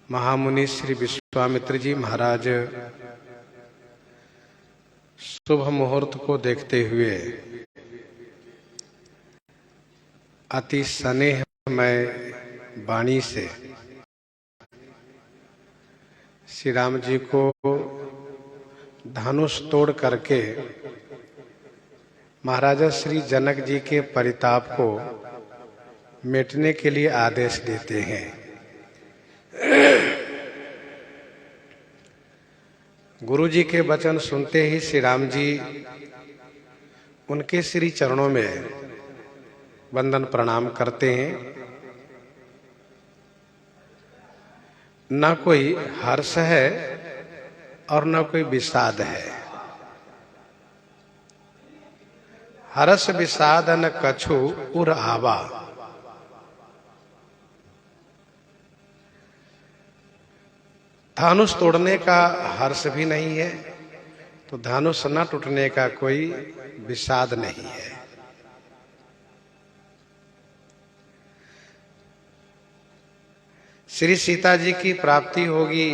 महामुनि श्री विश्वामित्र जी महाराज शुभ मुहूर्त को देखते हुए अति स्नेहमय वाणी से श्री राम जी को धनुष तोड़ करके महाराजा श्री जनक जी के परिताप को मिटने के लिए आदेश देते हैं। गुरु जी के वचन सुनते ही श्री राम जी उनके श्री चरणों में वंदन प्रणाम करते हैं। न कोई हर्ष है और न कोई विषाद है। हर्ष विषाद न कछु उर आवा। धनुष तोड़ने का हर्ष भी नहीं है तो धनुष न टूटने का कोई विषाद नहीं है। श्री सीता जी की प्राप्ति होगी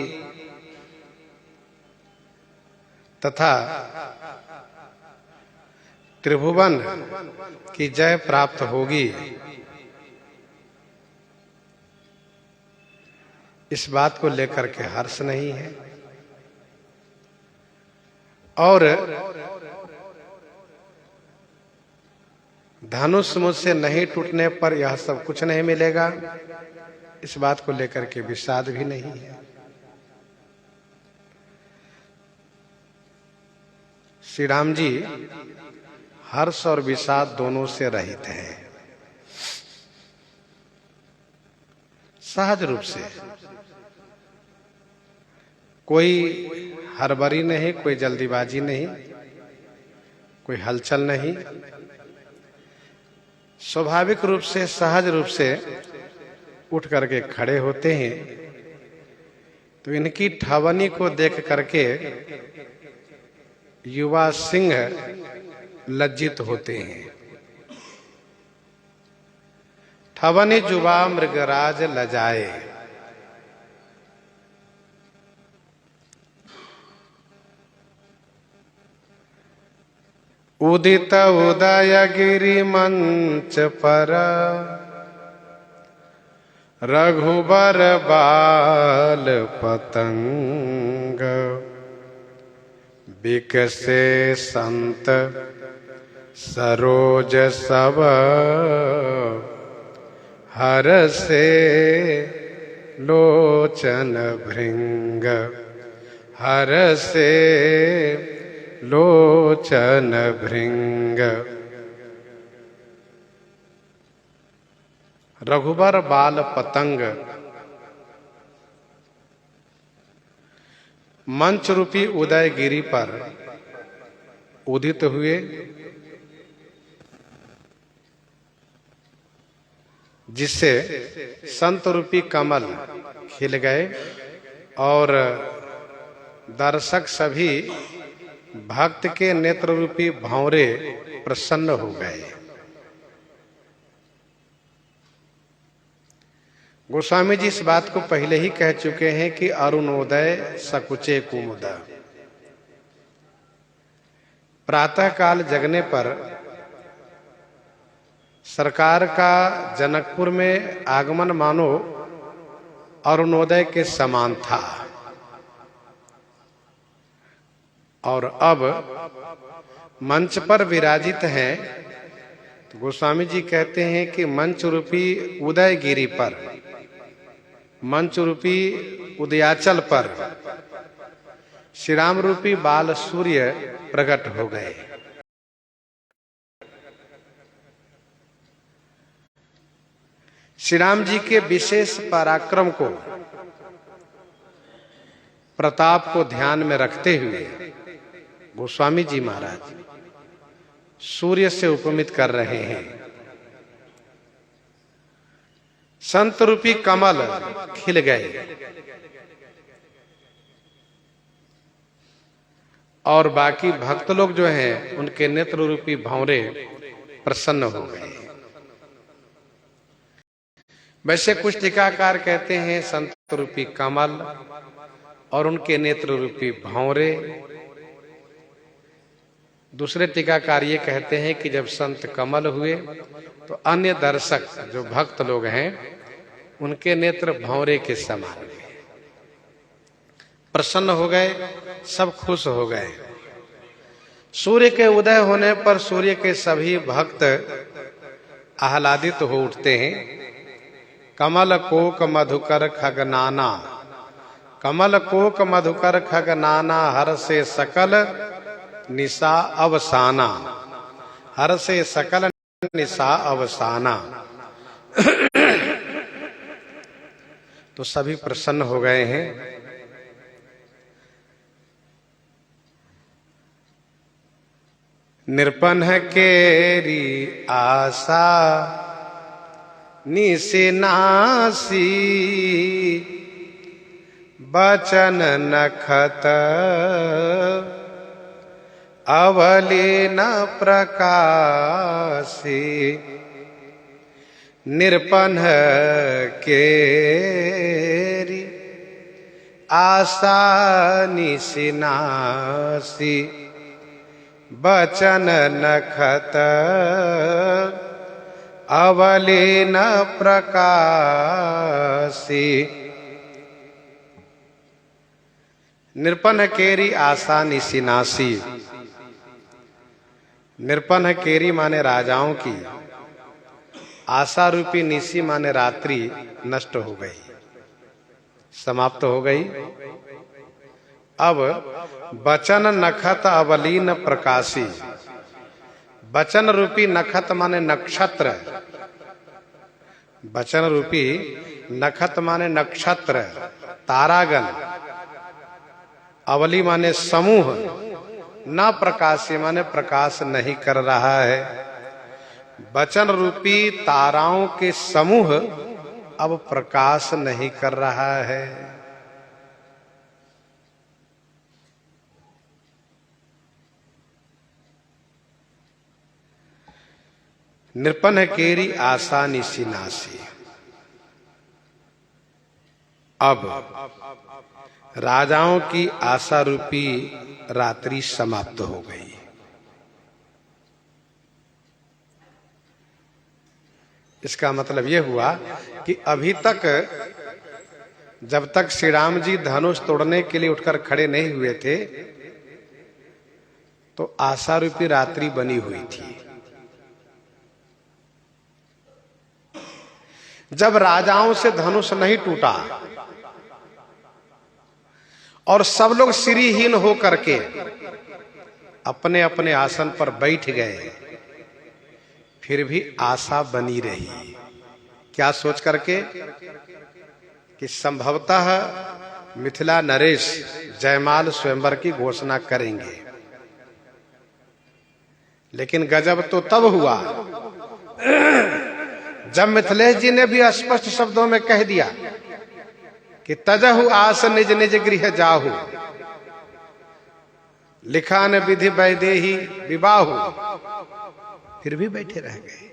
तथा त्रिभुवन की जय प्राप्त होगी, इस बात को लेकर के हर्ष नहीं है। और धनुष मुझसे नहीं टूटने पर यह सब कुछ नहीं मिलेगा, इस बात को लेकर के विषाद भी नहीं है। श्री राम जी हर्ष और विषाद दोनों से रहित हैं। सहज रूप से कोई हड़बड़ी नहीं, कोई जल्दीबाजी नहीं, कोई हलचल नहीं। स्वाभाविक रूप से सहज रूप से उठ करके खड़े होते हैं। तो इनकी ठवनी को देख करके युवा सिंह लज्जित होते हैं। ठवनी जुबा मृगराज लजाए। उदित उदय गिरि मंच पर रघुबर बाल पतंग। बिकसे संत सरोज सब हरसे लोचन भृंग। हरसे लोचन भृंग। रघुबर बाल पतंग मंच रूपी उदय गिरी पर उदित हुए, जिससे संत रूपी कमल खिल गए और दर्शक सभी भक्त के नेत्र रूपी भंवरे प्रसन्न हो गए। गोस्वामी जी इस बात को पहले ही कह चुके हैं कि अरुणोदय सकुचे कुमुद। प्रातः काल जगने पर सरकार का जनकपुर में आगमन मानो अरुणोदय के समान था। और अब मंच पर विराजित हैं तो गोस्वामी जी कहते हैं कि मंच रूपी उदय गिरी पर, मंच रूपी उदयाचल पर श्री राम रूपी बाल सूर्य प्रकट हो गए। श्री राम जी के विशेष पराक्रम को, प्रताप को ध्यान में रखते हुए गोस्वामी जी महाराज सूर्य से उपमित कर रहे हैं। संत रूपी कमल खिल गए और बाकी भक्त लोग जो हैं उनके नेत्र रूपी भंवरे प्रसन्न हो गए। वैसे कुछ टीकाकार कहते हैं संत रूपी कमल और उनके नेत्र रूपी भंवरे। दूसरे टीकाकार ये कहते हैं कि जब संत कमल हुए तो अन्य दर्शक जो भक्त लोग हैं उनके नेत्र भंवरे के समान हुए, प्रसन्न हो गए, सब खुश हो गए। सूर्य के उदय होने पर सूर्य के सभी भक्त आह्लादित हो उठते हैं। कमल कोक मधुकर खगनाना, कमल कोक मधुकर खगनाना, हर से सकल निशा अवसाना, हर से सकल निशा अवसाना। तो सभी प्रसन्न हो गए हैं। निरपन केरी आशा निशिनासी, बचन नखत अवली न प्रकाशी। निरपन केरी आशा निशिनासी, बचन नखत अवली न प्रकाशी। निरपन केरी आशा निशिनासी। निरपन केरी माने राजाओं की, आशा रूपी निशी माने रात्रि नष्ट हो गई, समाप्त हो गई। अब बचन नखत अवलीन प्रकाशी। बचन रूपी नखत माने नक्षत्र, बचन रूपी नखत माने नक्षत्र तारागण, अवली माने समूह, न प्रकाशी माने प्रकाश नहीं कर रहा है। बचन रूपी ताराओं के समूह अब प्रकाश नहीं कर रहा है। निरपन केरी आशा निशिनासी। अब राजाओं की आशा रूपी रात्रि समाप्त हो गई। इसका मतलब यह हुआ कि अभी तक जब तक श्री राम जी धनुष तोड़ने के लिए उठकर खड़े नहीं हुए थे तो आशा रूपी रात्रि बनी हुई थी। जब राजाओं से धनुष नहीं टूटा और सब लोग श्रीहीन हो करके अपने अपने आसन पर बैठ गए, फिर भी आशा बनी रही। क्या सोच करके कि संभवतः मिथिला नरेश जयमाल स्वयंवर की घोषणा करेंगे। लेकिन गजब तो तब हुआ जब मिथिलेश जी ने भी स्पष्ट शब्दों में कह दिया कि तजहु आस निज निज गृह जाहु, लिखा न विधि वैदेही विवाहु। फिर भी बैठे रह गए,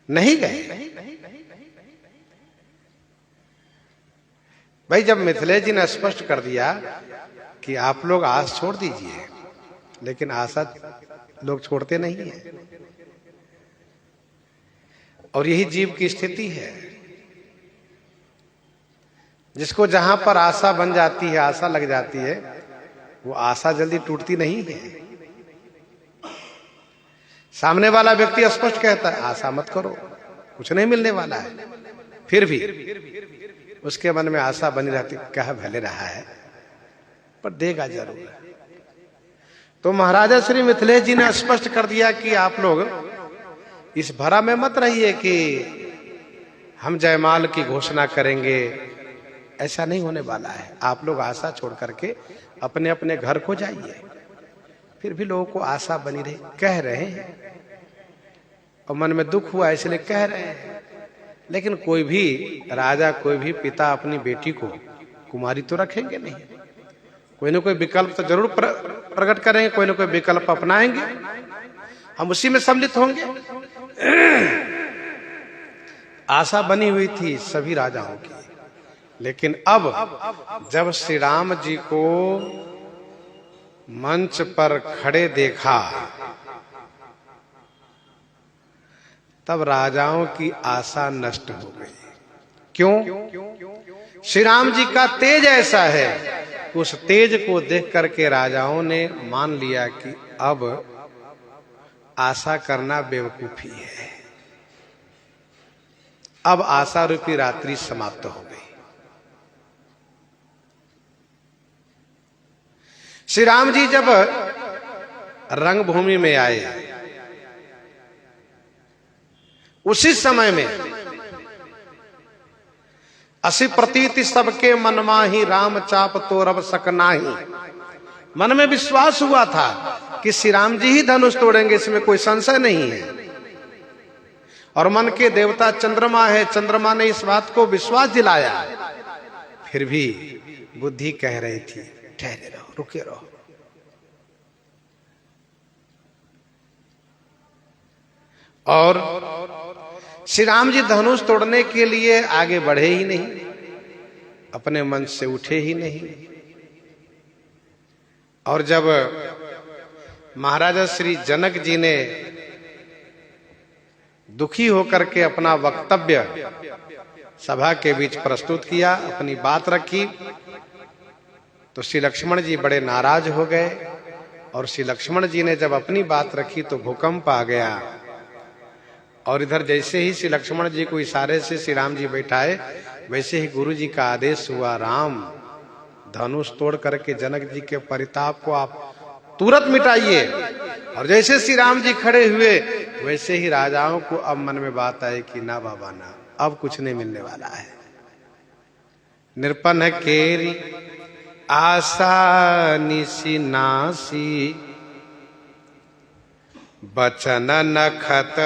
नहीं गए। भाई जब मिथिलेश जी ने स्पष्ट कर दिया कि आप लोग आस छोड़ दीजिए, लेकिन आशा लोग छोड़ते नहीं है। और यही जीव की स्थिति है, जिसको जहां पर आशा बन जाती है, आशा लग जाती है, वो आशा जल्दी टूटती नहीं है। सामने वाला व्यक्ति स्पष्ट कहता है आशा मत करो, कुछ नहीं मिलने वाला है, फिर भी उसके मन में आशा बनी रहती, कह भले रहा है पर देगा जरूर। तो महाराजा श्री मिथिलेश जी ने स्पष्ट कर दिया कि आप लोग इस भरा में मत रहिए कि हम जयमाल की घोषणा करेंगे, ऐसा नहीं होने वाला है। आप लोग आशा छोड़ करके अपने अपने घर को जाइए। फिर भी लोगों को आशा बनी रही, कह रहे हैं और मन में दुख हुआ इसलिए कह रहे हैं। लेकिन कोई भी राजा, कोई भी पिता अपनी बेटी को कुमारी तो रखेंगे नहीं, कोई ना कोई विकल्प तो जरूर प्रकट करेंगे, कोई ना कोई विकल्प अपनाएंगे, हम उसी में सम्मिलित होंगे। आशा बनी हुई थी सभी राजाओं की। लेकिन अब जब श्री राम जी को मंच पर खड़े देखा, तब राजाओं की आशा नष्ट हो गई। क्यों? श्री राम जी का तेज ऐसा है, उस तेज को देख करके राजाओं ने मान लिया कि अब आशा करना बेवकूफी है। अब आशा रूपी रात्रि समाप्त हो गई। श्री राम जी जब रंगभूमि में आए, उसी समय में असी प्रतीति सबके मन माही, राम चाप तो रब सकनाही। मन में विश्वास हुआ था कि श्री राम जी ही धनुष तोड़ेंगे, इसमें कोई संशय नहीं है। और मन के देवता चंद्रमा है, चंद्रमा ने इस बात को विश्वास दिलाया। फिर भी बुद्धि कह रही थी ठहरे रहो, रुके रहो। और श्री राम जी धनुष तोड़ने के लिए आगे बढ़े ही नहीं, अपने मन से उठे ही नहीं। और जब महाराजा श्री जनक जी ने दुखी होकर के अपना वक्तव्य सभा के बीच प्रस्तुत किया, अपनी बात रखी, तो श्री लक्ष्मण जी बड़े नाराज हो गए। और श्री लक्ष्मण जी ने जब अपनी बात रखी तो भूकंप आ गया। और इधर जैसे ही श्री लक्ष्मण जी को इशारे से श्री राम जी बैठाए, वैसे ही गुरु जी का आदेश हुआ, राम धनुष तोड़ करके जनक जी के परिताप को आप तुरंत मिटाइए। और जैसे श्री राम जी खड़े हुए, वैसे ही राजाओं को अब मन में बात आई कि ना बाबा ना, अब कुछ नहीं मिलने वाला है। निरपन केरी आशा निसी नासी, बचन नखत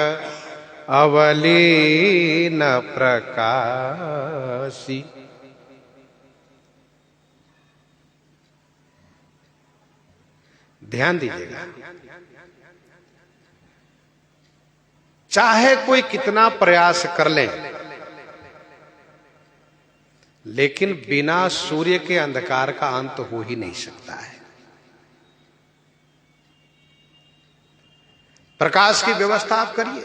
अवली न प्रकाशी। ध्यान दीजिएगा, चाहे कोई कितना प्रयास कर ले, लेकिन बिना सूर्य के अंधकार का अंत हो ही नहीं सकता है। प्रकाश की व्यवस्था आप करिए,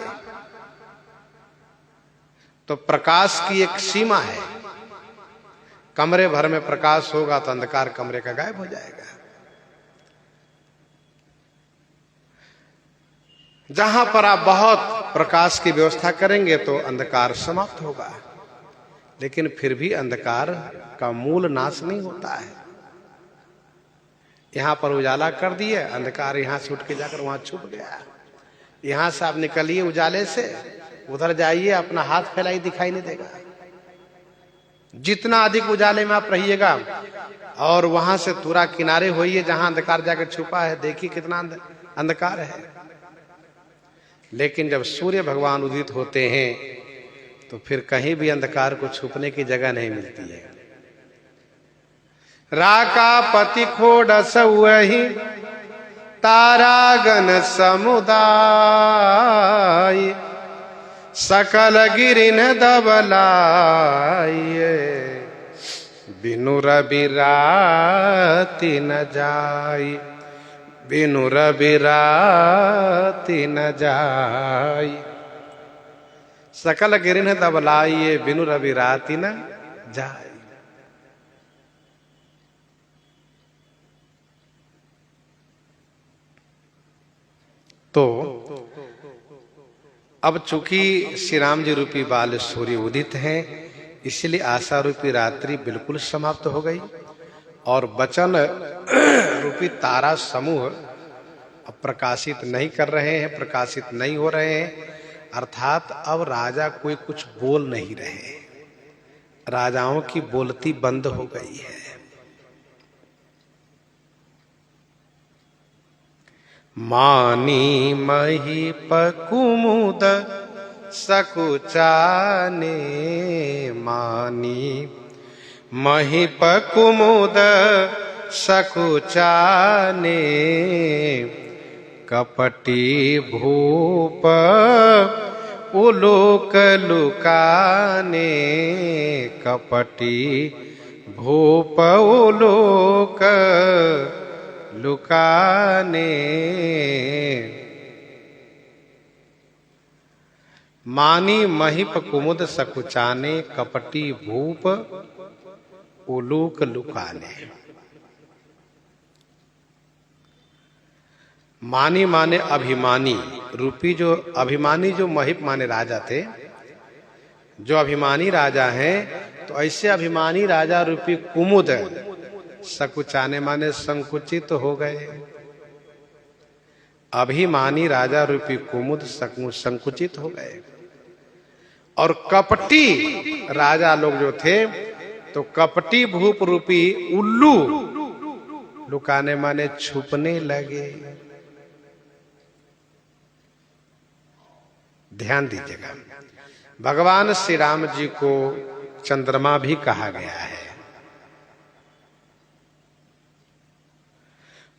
तो प्रकाश की एक सीमा है। कमरे भर में प्रकाश होगा तो अंधकार कमरे का गायब हो जाएगा। जहां पर आप बहुत प्रकाश की व्यवस्था करेंगे तो अंधकार समाप्त होगा, लेकिन फिर भी अंधकार का मूल नाश नहीं होता है। यहां पर उजाला कर दिए, अंधकार यहां से उठ के जाकर वहां छुप गया। यहां से आप निकलिए उजाले से, उधर जाइए, अपना हाथ फैलाइए, दिखाई नहीं देगा। जितना अधिक उजाले में आप रहिएगा, और वहां से पूरा किनारे होइए जहां अंधकार जाकर छुपा है, देखिए कितना अंधकार है। लेकिन जब सूर्य भगवान उदित होते हैं तो फिर कहीं भी अंधकार को छुपने की जगह नहीं मिलती है। राका पति खोडस वही, तारागण समुदाय, सकल गिरिन दबलाय, बिनु रवि राति न जाय, बिनु रवि राति न जाय। सकल गिरिन दबलाय, बिनु रवि राति न जाय। तो अब चूंकि श्री राम जी रूपी बाल सूर्य उदित हैं, इसलिए आशा रूपी रात्रि बिल्कुल समाप्त हो गई। और वचन रूपी तारा समूह अब प्रकाशित नहीं कर रहे हैं, प्रकाशित नहीं हो रहे हैं। अर्थात अब राजा कोई कुछ बोल नहीं रहे, राजाओं की बोलती बंद हो गई है। मानी महीप कुमुद सकुचाने, मानी महीप कुमुद सकुचाने, कपटी भूप उलूक लुकाने, कपटी भूप उलूक लुकाने। मानी महिप कुमुद सकुचाने, कपटी भूप उलूक लुकाने। मानी माने अभिमानी रूपी, जो अभिमानी जो महिप माने राजा थे, जो अभिमानी राजा हैं, तो ऐसे अभिमानी राजा रूपी कुमुद सकुचाने माने संकुचित हो गए। अभिमानी राजा रूपी कुमुद संकुचित हो गए। और कपटी राजा लोग जो थे, तो कपटी भूप रूपी उल्लू लुकाने माने छुपने लगे। ध्यान दीजिएगा, भगवान श्री राम जी को चंद्रमा भी कहा गया है।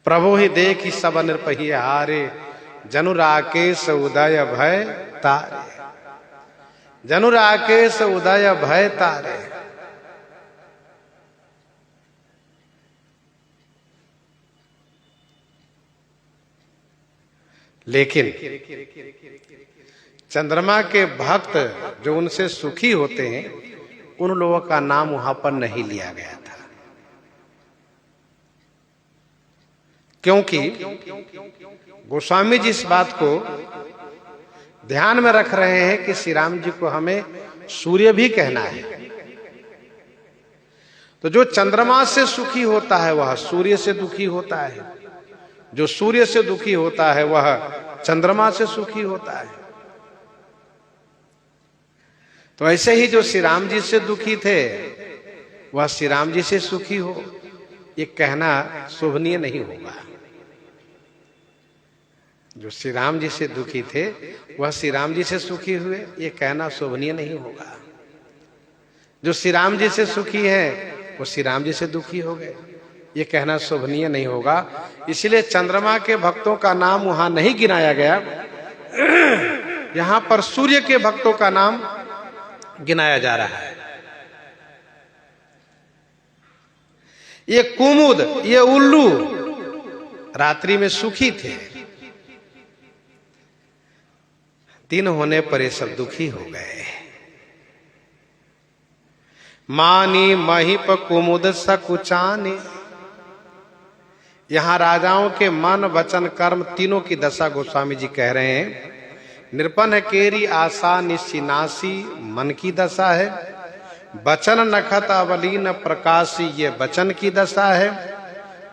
प्रभु ही देखी सब नृपहि हारे, जनु राकेश उदय भय तारे। जनु राकेश उदय भय तारे। लेकिन चंद्रमा के भक्त जो उनसे सुखी होते हैं, उन लोगों का नाम वहां पर नहीं लिया गया था, क्योंकि गोस्वामी जी इस बात को ध्यान में रख रहे हैं कि श्री राम जी को हमें सूर्य भी कहना है। तो जो चंद्रमा से सुखी होता है वह सूर्य से दुखी होता है, जो सूर्य से दुखी होता है वह चंद्रमा से सुखी होता है। तो ऐसे ही जो श्री राम जी से दुखी थे वह श्री राम जी से सुखी हो, ये कहना शोभनीय नहीं होगा। जो श्री राम जी से दुखी थे वह श्री राम जी से सुखी हुए, ये कहना शोभनीय नहीं होगा। जो श्री राम जी से सुखी है वो श्री राम जी से दुखी हो गए, ये कहना शोभनीय नहीं होगा। इसलिए चंद्रमा के भक्तों का नाम वहां नहीं गिनाया गया, यहां पर सूर्य के भक्तों का नाम गिनाया जा रहा है। ये कुमुद, ये उल्लू रात्रि में सुखी थे, दिन होने पर ये सब दुखी हो गए। मानी महिप कुमुद सकुचाने। यहां राजाओं के मन वचन कर्म तीनों की दशा गोस्वामी जी कह रहे हैं। निरपन केरी आशा निश्चिनासी मन की दशा है, वचन नखत अवलीन प्रकाशी ये वचन की दशा है,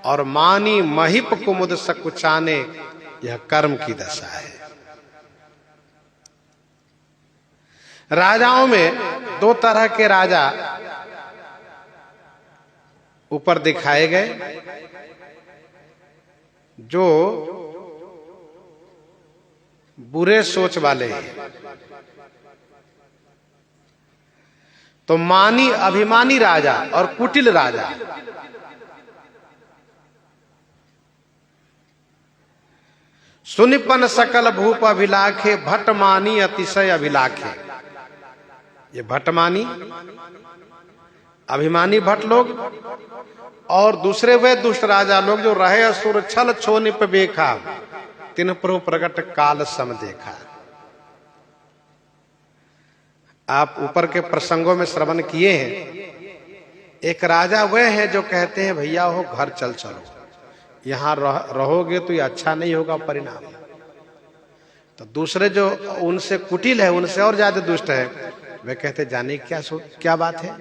और मानी महिप कुमुद सकुचाने यह कर्म की दशा है। राजाओं में दो तरह के राजा ऊपर दिखाए गए, जो बुरे सोच वाले हैं। तो मानी अभिमानी राजा और कुटिल राजा। सुनिपन सकल भूप अभिलाखे, भट्टमानी अतिशय अभिलाखे। ये भट्टमानी अभिमानी भट्ट लोग, और दूसरे वे दुष्ट राजा लोग जो रहे असुर छल छोनिप बेखा, तिन प्रभु प्रगट काल सम देखा। आप ऊपर के प्रसंगों में श्रवण किए हैं। एक राजा वह है जो कहते हैं भैया हो घर चल चलो, यहां रहोगे तो ये अच्छा नहीं होगा परिणाम। तो दूसरे जो उनसे कुटिल है, उनसे और ज्यादा दुष्ट है, वे कहते जाने क्या बात है,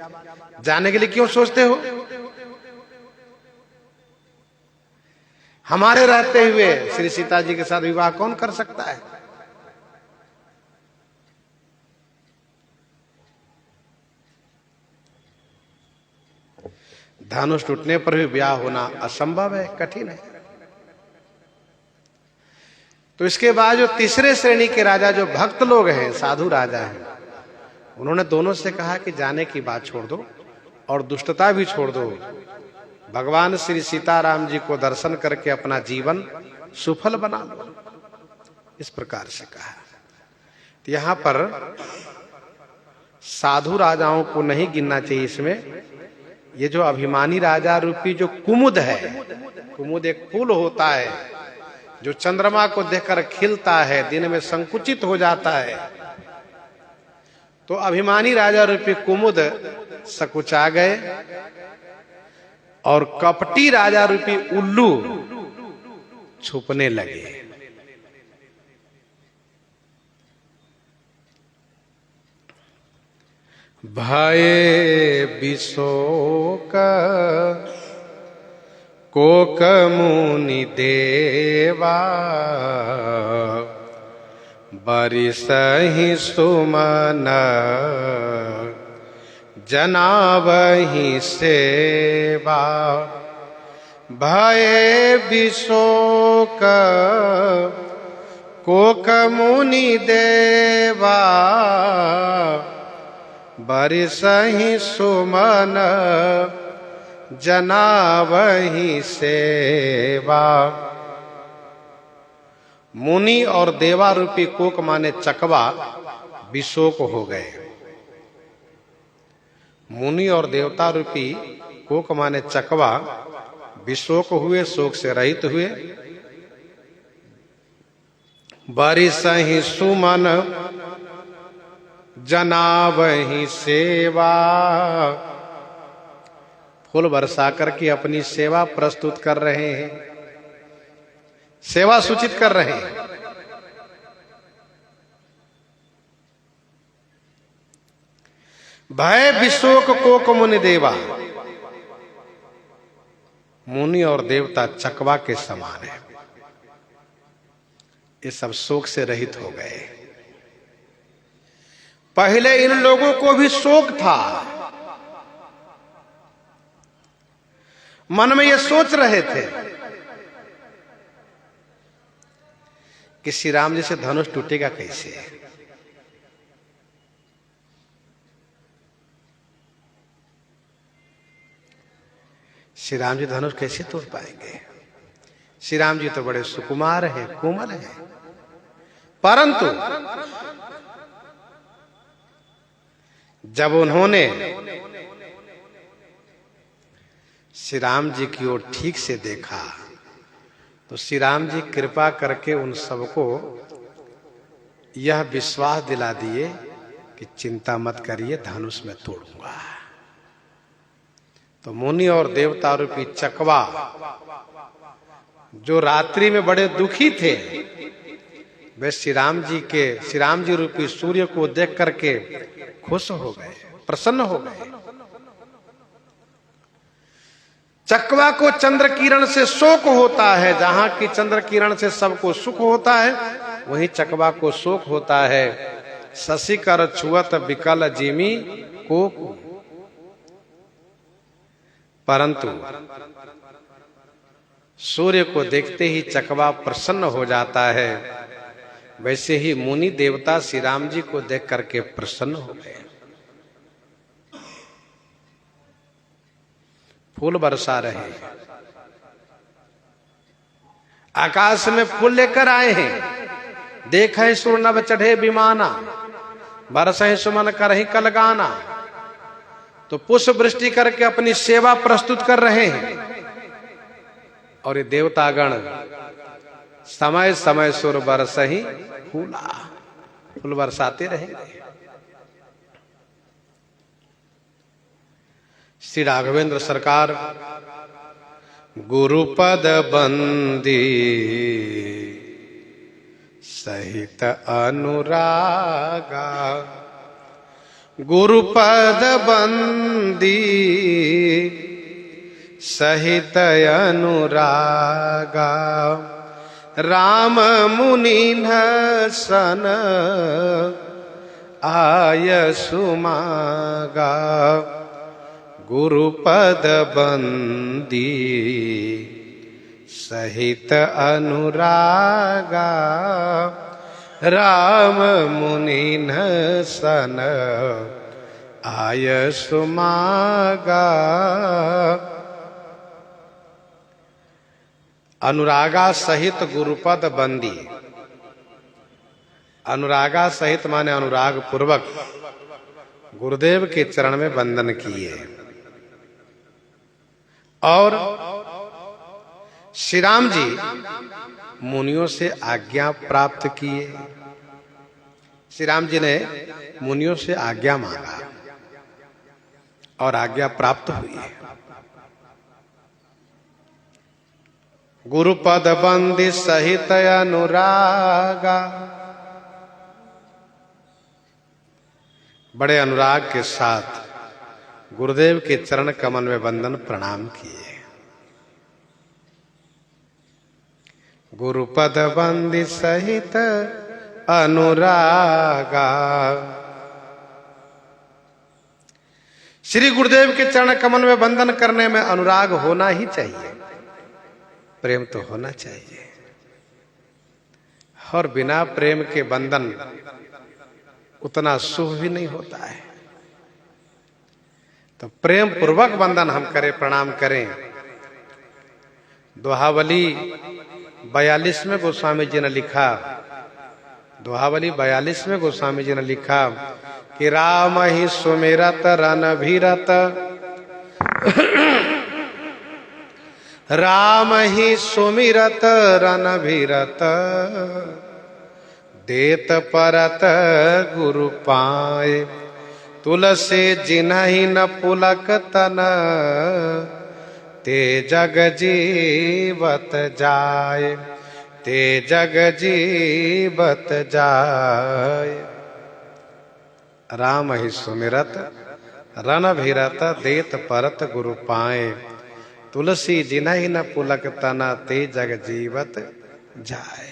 जाने के लिए क्यों सोचते हो, हमारे रहते हुए श्री सीता जी के साथ विवाह कौन कर सकता है। धनुष टूटने पर भी ब्याह होना असंभव है, कठिन है। तो इसके बाद जो तीसरे श्रेणी के राजा जो भक्त लोग हैं, साधु राजा हैं, उन्होंने दोनों से कहा कि जाने की बात छोड़ दो और दुष्टता भी छोड़ दो, भगवान श्री सीताराम जी को दर्शन करके अपना जीवन सुफल बना लो। इस प्रकार से कहा। तो यहां पर साधु राजाओं को नहीं गिनना चाहिए इसमें। ये जो अभिमानी राजा रूपी जो कुमुद है, कुमुद एक फूल होता है जो चंद्रमा को देखकर खिलता है, दिन में संकुचित हो जाता है। तो अभिमानी राजा रूपी कुमुद सकुचा गए और कपटी राजा रूपी उल्लू छुपने लगे। भये विशोक कोक मुनि देवा, बरिसहि सुमन जनावहि सेवा। भये विशोक कोक मुनि देवा, बरिसहि सुमन जनावहि सेवा। मुनि और देवा रूपी कोक माने चकवा विशोक हो गए। मुनि और देवता रूपी कोक माने चकवा विशोक हुए, शोक से रहित हुए। बरिसहि सुमन जनावहि सेवा। फूल बरसा करके अपनी सेवा प्रस्तुत कर रहे हैं, सेवा सूचित कर रहे हैं। भय विशोक कोक मुनि देवा, मुनि और देवता चकवा के समान है। ये सब शोक से रहित हो गए। पहले इन लोगों को भी शोक था, मन में ये सोच रहे थे कि श्री राम जी से धनुष टूटेगा कैसे। श्री राम जी धनुष कैसे तोड़ पाएंगे। श्री राम जी तो बड़े सुकुमार हैं, कोमल हैं। परंतु जब उन्होंने श्री राम जी की ओर ठीक से देखा तो श्री राम जी कृपा करके उन सबको यह विश्वास दिला दिए कि चिंता मत करिए, धनुष में तोड़ूंगा। तो मुनि और देवता रूपी चकवा जो रात्रि में बड़े दुखी थे, वे श्री राम जी रूपी सूर्य को देख करके खुश हो गए, प्रसन्न हो गए। चकवा को चंद्र किरण से शोक होता है। जहां की चंद्र किरण से सबको सुख होता है, वहीं चकवा को शोक होता है। शशि कर छुअत विकल जिमी को। परंतु सूर्य को देखते ही चकवा प्रसन्न हो जाता है। वैसे ही मुनि देवता श्री राम जी को देख करके प्रसन्न हो गए। फूल बरसा रहे, आकाश में फूल लेकर आए हैं। देखें सुर नभ चढ़े विमाना, बरसें सुमन करहि कल गाना। तो पुष्प वृष्टि करके अपनी सेवा प्रस्तुत कर रहे हैं। और ये देवतागण समय समय सुर बरसहि फूला, फूल बरसाते रहेंगे। श्री राघवेंद्र सरकार गुरुपद बंदी सहित अनुरागा, गुरुपद बंदी सहित अनुरागा। राम मुनि सन आय सुमागा, गुरुपद बंदी सहित अनुरागा। राम मुनि सन आय सुमागा। अनुरागा सहित गुरुपद बंदी। अनुरागा सहित माने अनुराग पूर्वक गुरुदेव के चरण में वंदन किए और श्री राम जी मुनियों से आज्ञा प्राप्त किए। श्री राम जी ने मुनियों से आज्ञा मांगा और आज्ञा प्राप्त हुई। गुरुपद बंदी सहित अनुरागा, बड़े अनुराग के साथ गुरुदेव के चरण कमल में वंदन प्रणाम किए। गुरुपद बंदी सहित अनुरागा, श्री गुरुदेव के चरण कमल में वंदन करने में अनुराग होना ही चाहिए, प्रेम तो होना चाहिए। और बिना प्रेम के बंधन उतना शुभ भी नहीं होता है। तो प्रेम पूर्वक बंधन हम करें, प्रणाम करें। दोहावली 42 में गोस्वामी जी ने लिखा, दोहावली 42 में गोस्वामी जी ने लिखा कि राम ही सुमिरत रणभीरत, राम ही सुमिरत रणभीरत, देत परत गुरु पाए, तुलसी जिन्हि न पुलक तन, ते जग जीवत जाए, ते जग जीवत जाए। राम ही सुमिरत रणभीरत, देत परत गुरु पाए, तुलसी जिन्हि न पुलक तना, ते जग जीवत जाए।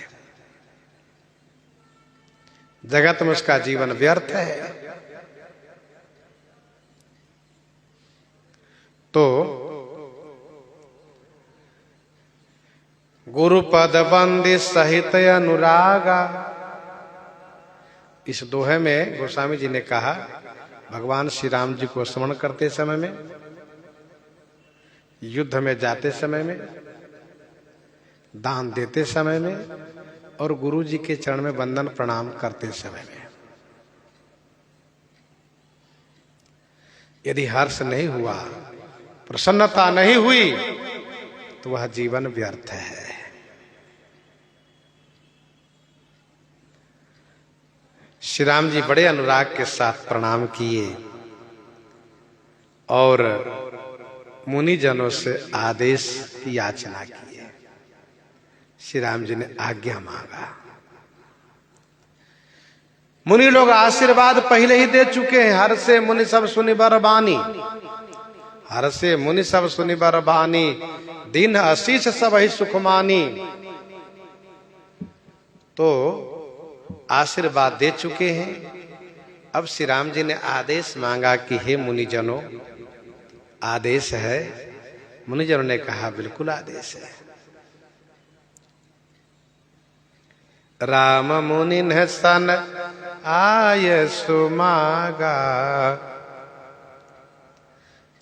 जगत में उसका जीवन व्यर्थ है। तो गुरुपद बंदी सहित अनुरागा, इस दोहे में गोस्वामी जी ने कहा भगवान श्री राम जी को स्मरण करते समय में, युद्ध में जाते समय में, दान देते समय में और गुरु जी के चरण में वंदन प्रणाम करते समय में। यदि हर्ष नहीं हुआ, प्रसन्नता नहीं हुई, तो वह जीवन व्यर्थ है। श्री राम जी बड़े अनुराग के साथ प्रणाम किए और मुनिजनों से आदेश की याचना की। श्री राम जी ने आज्ञा मांगा। मुनि लोग आशीर्वाद पहले ही दे चुके हैं। हर से मुनि सब सुनि बर बानी, हर से मुनि सब सुनि बर बानी, दिन आशीष सब ही सुखमानी। तो आशीर्वाद दे चुके हैं। अब श्री राम जी ने आदेश मांगा कि हे मुनिजनों, आदेश है। मुनिजनों ने कहा बिल्कुल आदेश है। राम मुनि सन आय सुमागा,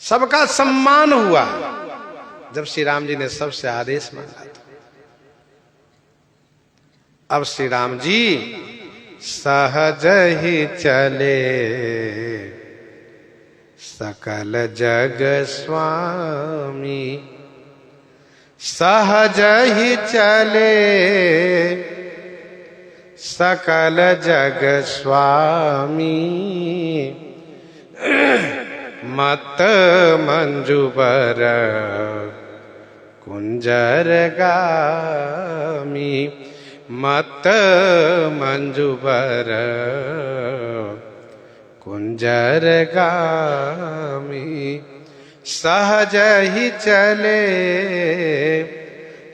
सबका सम्मान हुआ जब श्री राम जी ने सबसे आदेश मांगा था। अब श्री राम जी सहज ही चले, सकल जग स्वामी, सहज ही चले, सकल जग स्वामी, मत मंजुबर कुंजर गामी, मत मंजुबर कुंजर गामी, सहज ही चले,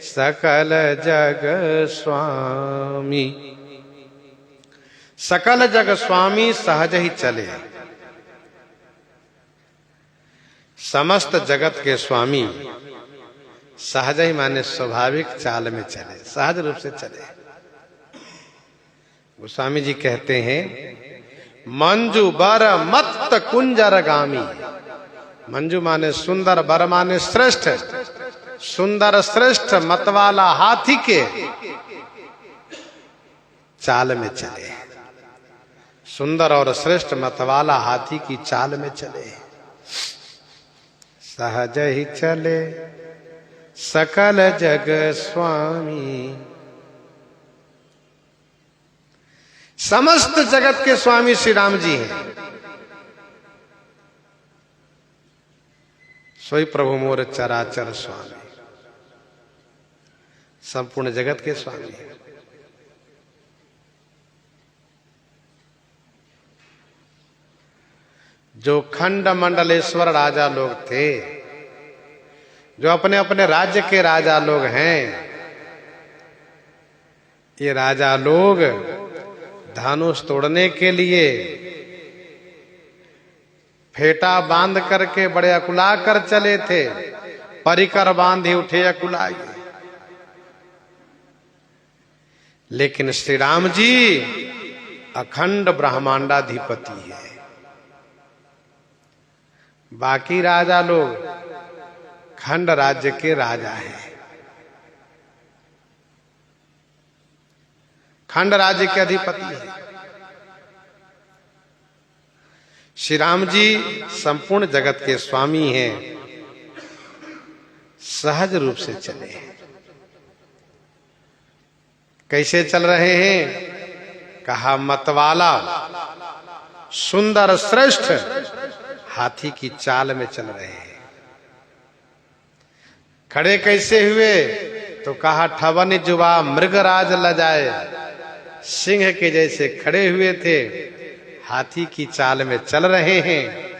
सकल जग स्वामी। सकल जग स्वामी सहज ही चले, समस्त जगत के स्वामी सहज ही माने स्वाभाविक चाल में चले, सहज रूप से चले। गोस्वामी जी कहते हैं मंजू बर मत कुंजर गामी। मंजू माने सुंदर, बर माने श्रेष्ठ, सुंदर श्रेष्ठ मतवाला हाथी के चाल में चले। सुंदर और श्रेष्ठ मतवाला हाथी की चाल में चले। सहज ही चले सकल जग स्वामी। समस्त जगत के स्वामी श्री राम जी हैं। सोई प्रभु मोर चराचर स्वामी, संपूर्ण जगत के स्वामी हैं। जो खंड मंडलेश्वर राजा लोग थे, जो अपने अपने राज्य के राजा लोग हैं, ये राजा लोग धनुष तोड़ने के लिए फेटा बांध करके बड़े अकुला कर चले थे। परिकर बांधे उठे अकुलाए। लेकिन श्री राम जी अखंड ब्रह्मांडाधिपति है। बाकी राजा लोग खंड राज्य के राजा हैं, खंड राज्य के अधिपति हैं। श्री राम जी संपूर्ण जगत के स्वामी हैं। सहज रूप से चले हैं। कैसे चल रहे हैं? कहा मतवाला सुंदर श्रेष्ठ हाथी की चाल में चल रहे हैं। खड़े कैसे हुए? तो कहा ठवन जुबा मृगराज लजाए। सिंह के जैसे खड़े हुए थे, हाथी की चाल में चल रहे हैं।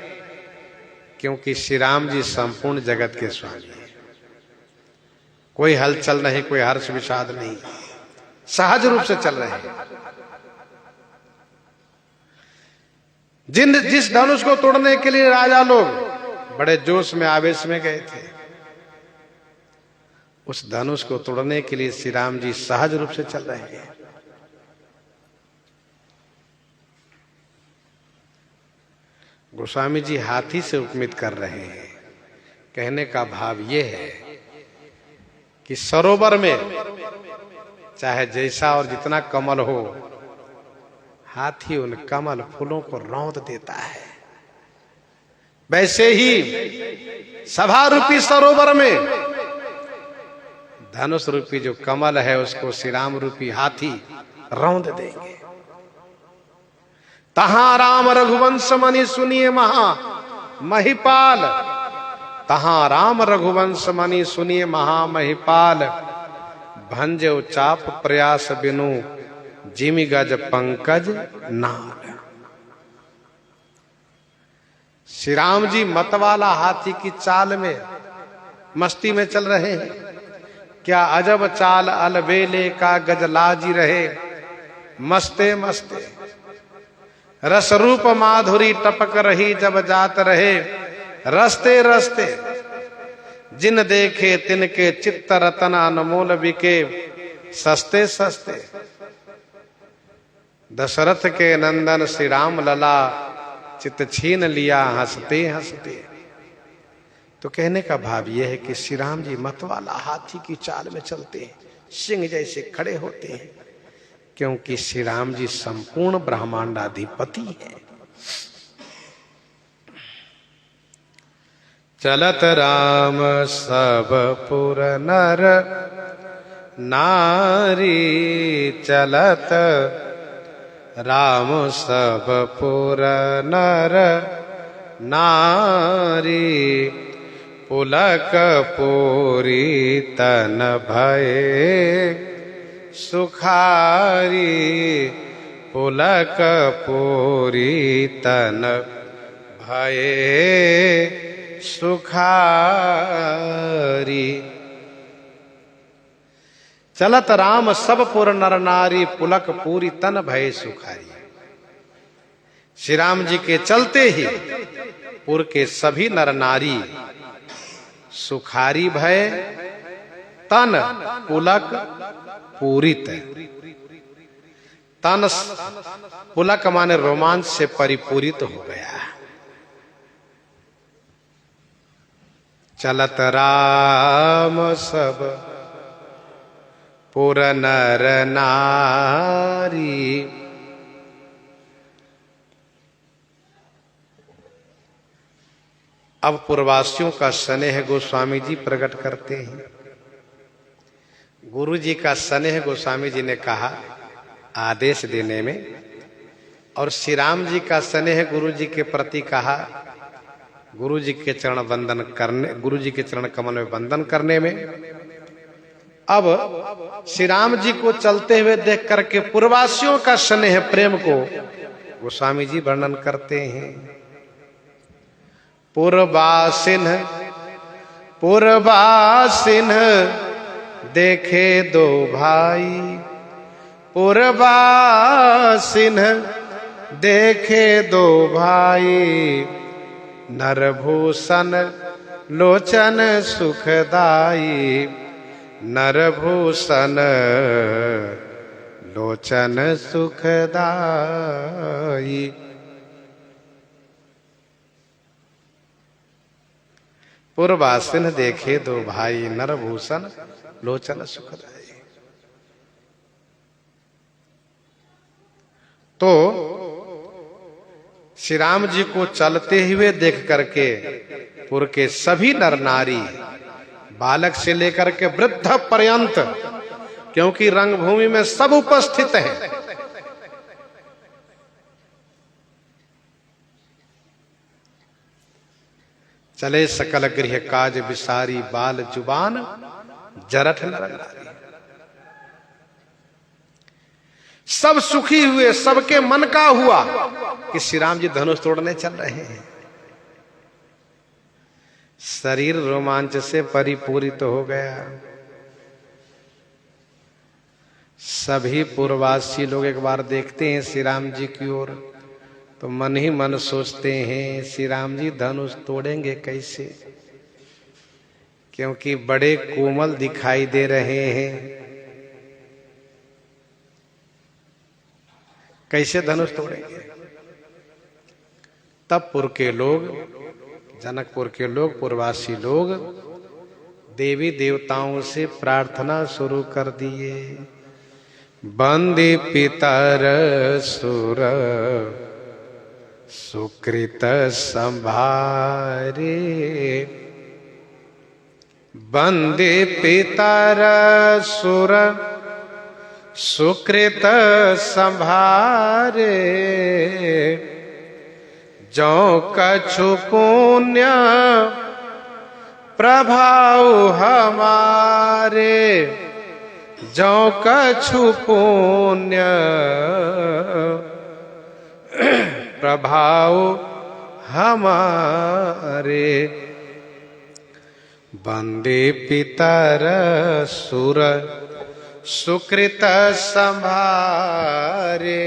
क्योंकि श्री राम जी संपूर्ण जगत के स्वामी हैं। कोई हलचल नहीं, कोई हर्ष विषाद नहीं, सहज रूप से चल रहे हैं। जिस धनुष को तोड़ने के लिए राजा लोग बड़े जोश में आवेश में गए थे, उस धनुष को तोड़ने के लिए श्री राम जी सहज रूप से चल रहे हैं। गोस्वामी जी हाथी से उपमित कर रहे हैं। कहने का भाव यह है कि सरोवर में चाहे जैसा और जितना कमल हो, हाथी उन कमल फूलों को रौंद देता है। वैसे ही सभा रूपी सरोवर में धनुष रूपी जो कमल है, उसको श्री राम रूपी हाथी रौंद देंगे। तहां राम रघुवंश मणि सुनिए महा महिपाल। तहां राम रघुवंश मणि सुनिए महा महिपाल। भंजो चाप प्रयास बिनु जिमि गज पंकज नाल। श्री राम जी मतवाला हाथी की चाल में मस्ती में चल रहे हैं। क्या अजब चाल अलबेले का गजलाजी रहे। मस्ते मस्ते रस रूप माधुरी टपक रही जब जात रहे। रस्ते रस्ते जिन देखे तिनके चित्त रतन अनमोल बिके। सस्ते सस्ते दशरथ के नंदन श्री राम लला चित छीन लिया हंसते हंसते। तो कहने का भाव यह है कि श्री राम जी मतवाला हाथी की चाल में चलते हैं, सिंह जैसे खड़े होते हैं। क्योंकि श्री राम जी संपूर्ण ब्रह्मांडाधिपति हैं। चलत राम सब पुर नर नारी। चलत राम सब पुर नर नारी। पुलक पूरी तन भये सुखारी। पुलक पूरी तन भये सुखारी। चलत राम सब पुर नर नारी। पुलक पूरी तन भये सुखारी। श्री राम जी के चलते ही पुर के सभी नर नारी सुखारी भय। तन पुलक पूरित। तन पुलक माने रोमांच से परिपूरित हो गया। चलत राम सब पुर नर नारी। अब पूर्ववासियों का स्नेह गोस्वामी जी प्रकट करते हैं। गुरु जी का स्नेह गोस्वामी जी ने कहा आदेश देने में, और श्री राम जी का स्नेह गुरु जी के प्रति कहा गुरु जी के चरण वंदन करने, गुरु जी के चरण कमल में वंदन करने में। अब श्री राम जी को चलते हुए देख करके पूर्ववासियों का स्नेह प्रेम को गोस्वामी जी वर्णन करते हैं। पूर्ववासिन पूर्ववासिन देखे दो भाई, पूर्ववासिन देखे दो भाई, नरभूषण लोचन सुखदाई, नरभूषण लोचन सुखदाई। पूर्ववासिन देखे दो भाई, नरभूषण लोचन सुखदाई। तो श्री राम जी को चलते हुए देख करके पुर के सभी नर नारी, बालक से लेकर के वृद्ध पर्यंत, क्योंकि रंगभूमि में सब उपस्थित हैं, चले सकल गृह काज विसारी, बाल जुबान जरठ नर नारी। सब सुखी हुए, सबके मन का हुआ कि श्री राम जी धनुष तोड़ने चल रहे हैं। शरीर रोमांच से परिपूरित हो गया। सभी पूर्ववासी लोग एक बार देखते हैं श्री राम जी की ओर, तो मन ही मन सोचते हैं श्री राम जी धनुष तोड़ेंगे कैसे, क्योंकि बड़े कोमल दिखाई दे रहे हैं, कैसे धनुष तोड़ेंगे। तब पुर के लोग, जनकपुर के लोग, पूर्ववासी लोग देवी देवताओं से प्रार्थना शुरू कर दिए। बंदे पितर सुर सुकृत संभारे, बंदे पितर सुर सुकृत संभारे, जो कछु पुण्य प्रभाव हमारे, जो कछु पुण्य प्रभाव हमारे, बंदे पितर सुर सुकृत संभारे।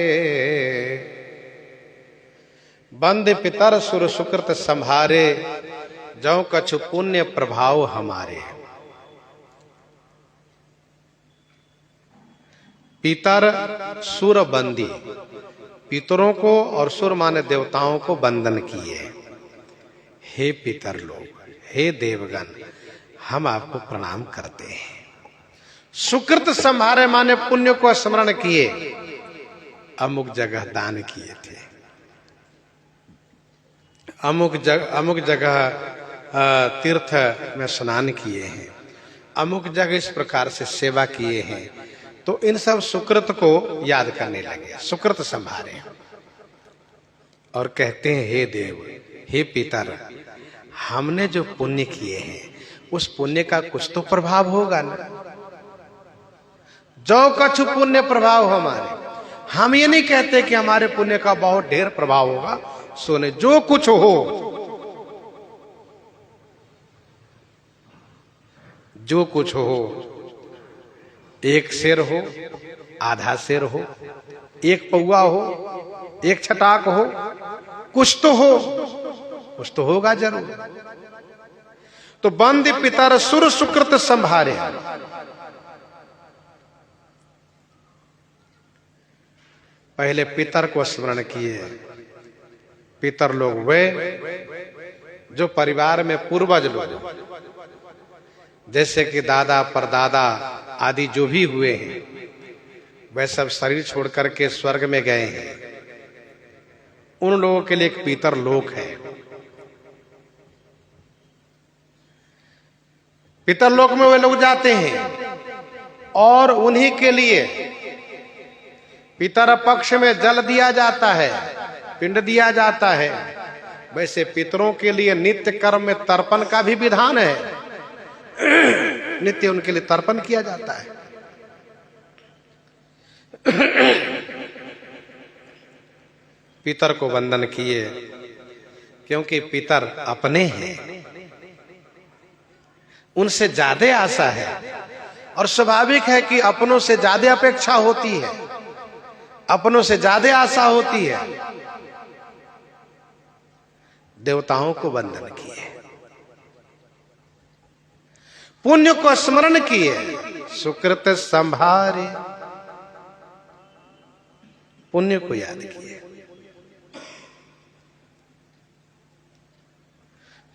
बंदे पितर सुर सुकृत संभारे, जो कछु पुण्य प्रभाव हमारे। पितर सुर बंदी, पितरों को और सुर माने देवताओं को बंधन किए। हे पितर लोग, हे देवगण, हम आपको प्रणाम करते हैं। सुकृत संभारे माने पुण्य को स्मरण किए, अमुक जगह दान किए थे, अमुक जगह तीर्थ में स्नान किए हैं, अमुक जगह इस प्रकार से सेवा किए हैं। तो इन सब सुकृत को याद करने लगे, सुकृत संभारे, और कहते हैं हे देव, हे पितर, हमने जो पुण्य किए हैं उस पुण्य का कुछ तो प्रभाव होगा ना। जो कछु पुण्य प्रभाव हमारे, हम ये नहीं कहते कि हमारे पुण्य का बहुत ढेर प्रभाव होगा। सोने जो कुछ हो, जो कुछ हो, एक शेर हो, आधा शेर हो, एक पौआ हो, एक छटाक हो, कुछ तो हो, कुछ तो होगा जरूर। तो बंद पितर सुर सुकृत संभारे, पहले पितर को स्मरण किए। पितर लोग वे जो परिवार में पूर्वज लोग, जैसे कि दादा परदादा आदि जो भी हुए हैं, वे सब शरीर छोड़ करके स्वर्ग में गए हैं। उन लोगों के लिए एक पितर लोक है। पितरलोक में वे लोग जाते हैं और उन्हीं के लिए पितर पक्ष में जल दिया जाता है, पिंड दिया जाता है। वैसे पितरों के लिए नित्य कर्म में तर्पण का भी विधान है, नित्य उनके लिए तर्पण किया जाता है। पितर को वंदन किए, क्योंकि पितर अपने हैं, उनसे ज्यादा आशा है और स्वाभाविक है कि अपनों से ज्यादा अपेक्षा होती है, अपनों से ज्यादा आशा होती है। देवताओं को वंदन किए, पुण्य को स्मरण किए, सुकृत संभारे, पुण्य को याद किए।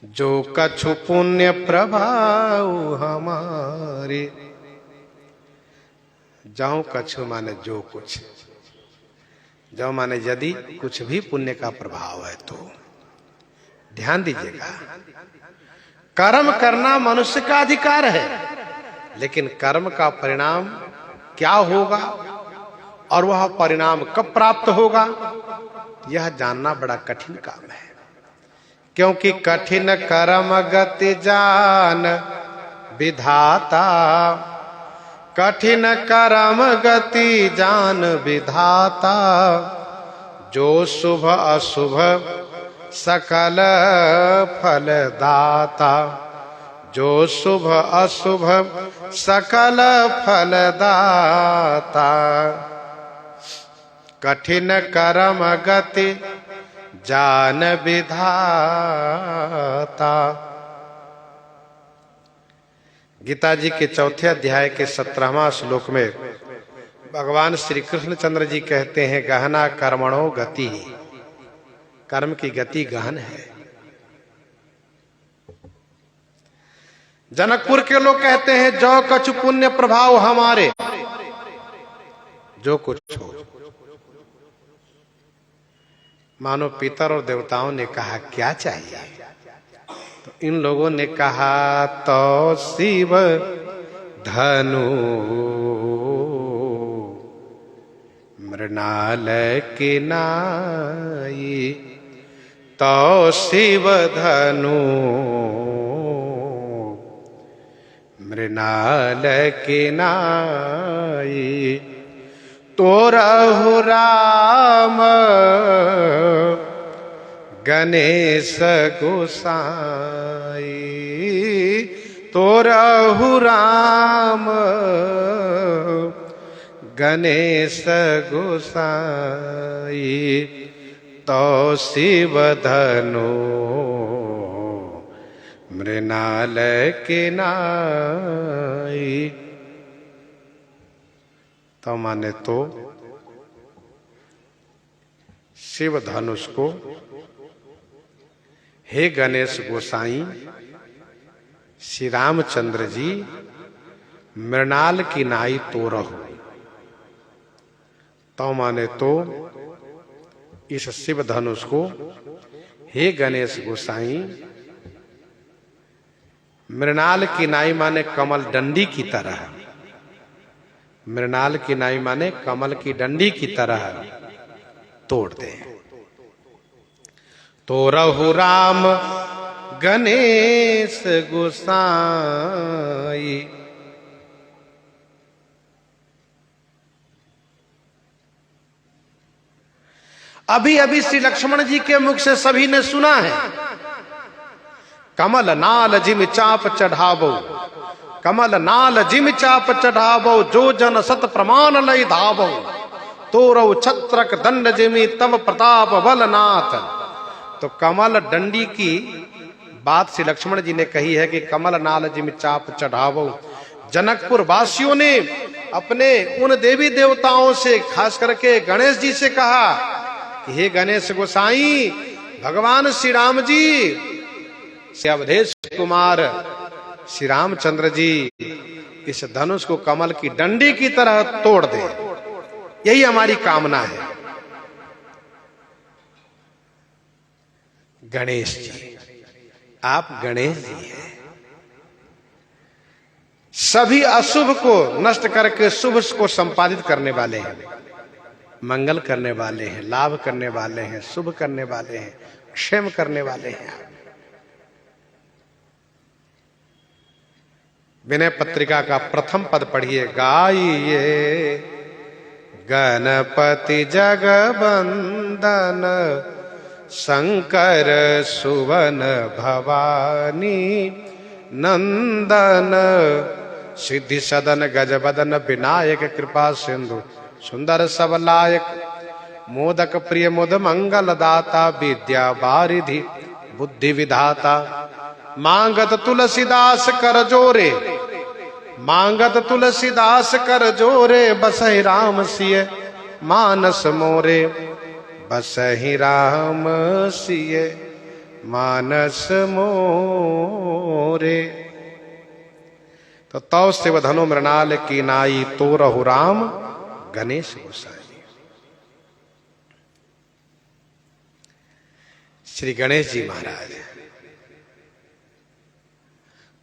जो कछु पुण्य प्रभाव हमारे, जाऊं कछु माने जो कुछ, जो माने यदि कुछ भी पुण्य का प्रभाव है तो ध्यान दीजिएगा। कर्म करना मनुष्य का अधिकार है, लेकिन कर्म का परिणाम क्या होगा और वह परिणाम कब प्राप्त होगा, यह जानना बड़ा कठिन काम है। क्योंकि कठिन कर्म गति जान विधाता, कठिन कर्म गति जान विधाता, जो शुभ अशुभ सकल फलदाता, जो शुभ अशुभ सकल फलदाता, कठिन कर्म गति जान विधाता। गीता जी के चौथे अध्याय के 17वां श्लोक में भगवान श्री कृष्णचंद्र जी कहते हैं, गहना कर्मणो गति, कर्म की गति गहन है। जनकपुर के लोग कहते हैं, जो कछु पुण्य प्रभाव हमारे, जो कुछ हो। मानो पितर और देवताओं ने कहा क्या चाहिए, तो इन लोगों ने कहा, तो शिव धनु मृणाल के नाई, तो शिव धनु मृणाल के नाई, तोरहु राम गणेश गोसाई, तोरहु राम गणेश गोसाई, तो शिव धनु मृणाल के नाई। तो माने तो शिव धनुष को, हे गणेश गोसाई, श्री रामचंद्र जी मृणाल की नाई तोरहु। तो माने तो इस शिव धनुष को, हे गणेश गोसाई, मृणाल की नाई माने कमल डंडी की तरह, मृणाल की नाई माने कमल की डंडी की तरह तोड़ दे। तोरहु राम गणेश गोसाई। अभी अभी श्री लक्ष्मण जी के मुख से सभी ने सुना है, कमल नाल जिम चाप चढ़ावो, कमल नाल जिम चाप चढ़ावो, जो जन सत प्रमाण लय धावो, तोरौ छत्रक दंड जिमी तब प्रताप बलनाथ। तो कमल डंडी की बात श्री लक्ष्मण जी ने कही है कि कमल नाल जिम चाप चढ़ावो। जनकपुर वासियों ने अपने उन देवी देवताओं से, खास करके गणेश जी से कहा कि हे गणेश गोसाई, भगवान श्री राम जी, श्री अवधेश कुमार श्री रामचंद्र जी इस धनुष को कमल की डंडी की तरह तोड़ दे, यही हमारी कामना है। गणेश जी, आप गणेश जी हैं, सभी अशुभ को नष्ट करके शुभ को संपादित करने वाले हैं, मंगल करने वाले हैं, लाभ करने वाले हैं, शुभ करने वाले हैं, क्षेम करने वाले हैं। विनय पत्रिका का प्रथम पद पढ़िए। गाइए गणपति जगबंदन शंकर सुवन भवानी नंदन सिद्धि सदन गजबदन विनायक कृपा सिंधु सुंदर सबलायक मोदक प्रिय मुद मंगल दाता विद्या वारिधि बुद्धि विधाता मांगत तुलसीदास कर जोरे, मांगत तुलसीदास कर जोरे बसहि राम सिय मानस मोरे, बसहि राम सिय मानस मोरे। तो तौ शिव धनु मृणाल की नाई तो रहु राम गणेश गोसाई। श्री गणेश जी महाराज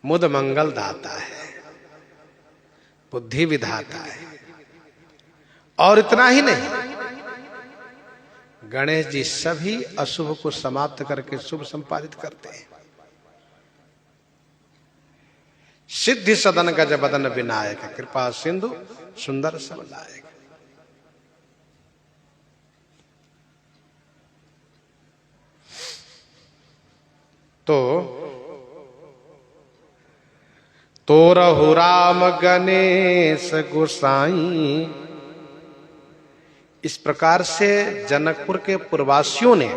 मुद मंगल दाता है, बुद्धि विधाता है। और इतना ही नहीं, गणेश जी सभी अशुभ को समाप्त करके शुभ संपादित करते हैं। सिद्धि सदन गज बदन विनायक कृपा सिंधु सुंदर सबलायक। तो रहु राम गणेश गोसाई। इस प्रकार से जनकपुर के पूर्ववासियों ने